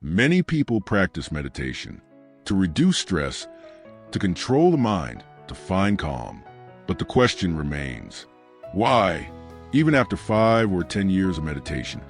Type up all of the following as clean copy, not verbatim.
Many people practice meditation to reduce stress, to control the mind, to find calm. But the question remains, why, even after 5 or 10 years of meditation,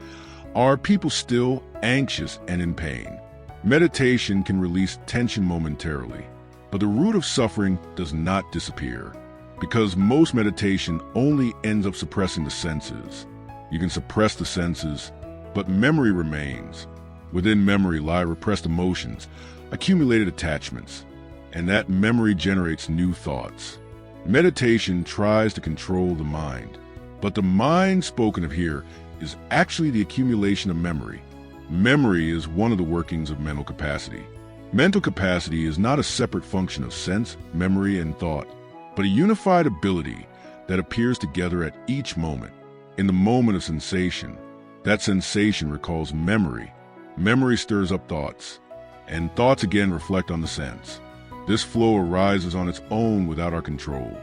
are people still anxious and in pain? Meditation can release tension momentarily, but the root of suffering does not disappear, because most meditation only ends up suppressing the senses. You can suppress the senses, but memory remains. Within memory lie repressed emotions, accumulated attachments, and that memory generates new thoughts. Meditation tries to control the mind, but the mind spoken of here is actually the accumulation of memory. Memory is one of the workings of mental capacity. Mental capacity is not a separate function of sense, memory, and thought, but a unified ability that appears together at each moment. In the moment of sensation, that sensation recalls memory. Memory stirs up thoughts, and thoughts again reflect on the sense. This flow arises on its own without our control.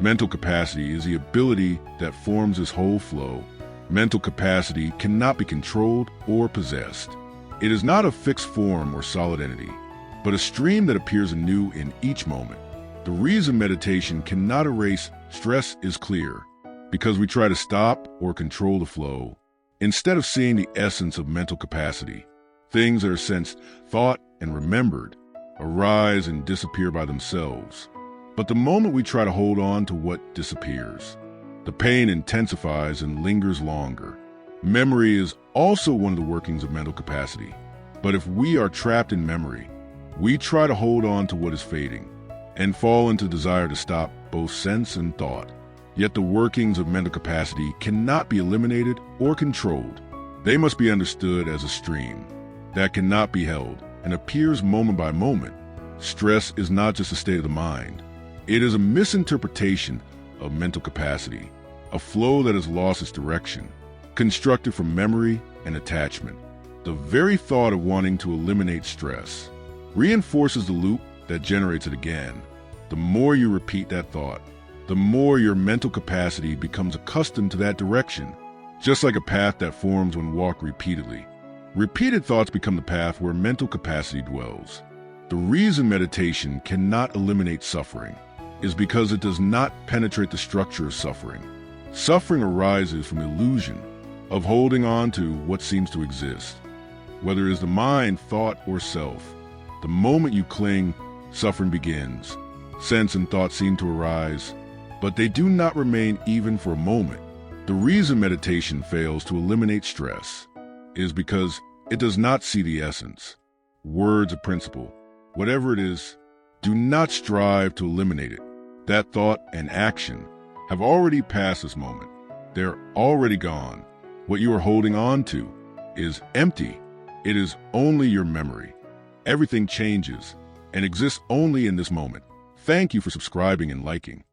Mental capacity is the ability that forms this whole flow. Mental capacity cannot be controlled or possessed. It is not a fixed form or solid entity, but a stream that appears anew in each moment. The reason meditation cannot erase stress is clear, because we try to stop or control the flow, instead of seeing the essence of mental capacity. Things that are sensed, thought, and remembered arise and disappear by themselves. But the moment we try to hold on to what disappears, the pain intensifies and lingers longer. Memory is also one of the workings of mental capacity. But if we are trapped in memory, we try to hold on to what is fading and fall into desire to stop both sense and thought. Yet the workings of mental capacity cannot be eliminated or controlled. They must be understood as a stream that cannot be held and appears moment by moment. Stress is not just a state of the mind. It is a misinterpretation of mental capacity, a flow that has lost its direction, constructed from memory and attachment. The very thought of wanting to eliminate stress reinforces the loop that generates it again. The more you repeat that thought, the more your mental capacity becomes accustomed to that direction, just like a path that forms when walked repeatedly. Repeated thoughts become the path where mental capacity dwells. The reason meditation cannot eliminate suffering is because it does not penetrate the structure of suffering. Suffering arises from the illusion of holding on to what seems to exist, whether it is the mind, thought, or self. The moment you cling, suffering begins. Sense and thought seem to arise, but they do not remain even for a moment. The reason meditation fails to eliminate stress is because it does not see the essence. Words of principle, whatever it is, do not strive to eliminate it. That thought and action have already passed this moment. They're already gone. What you are holding on to is empty. It is only your memory. Everything changes and exists only in this moment. Thank you for subscribing and liking.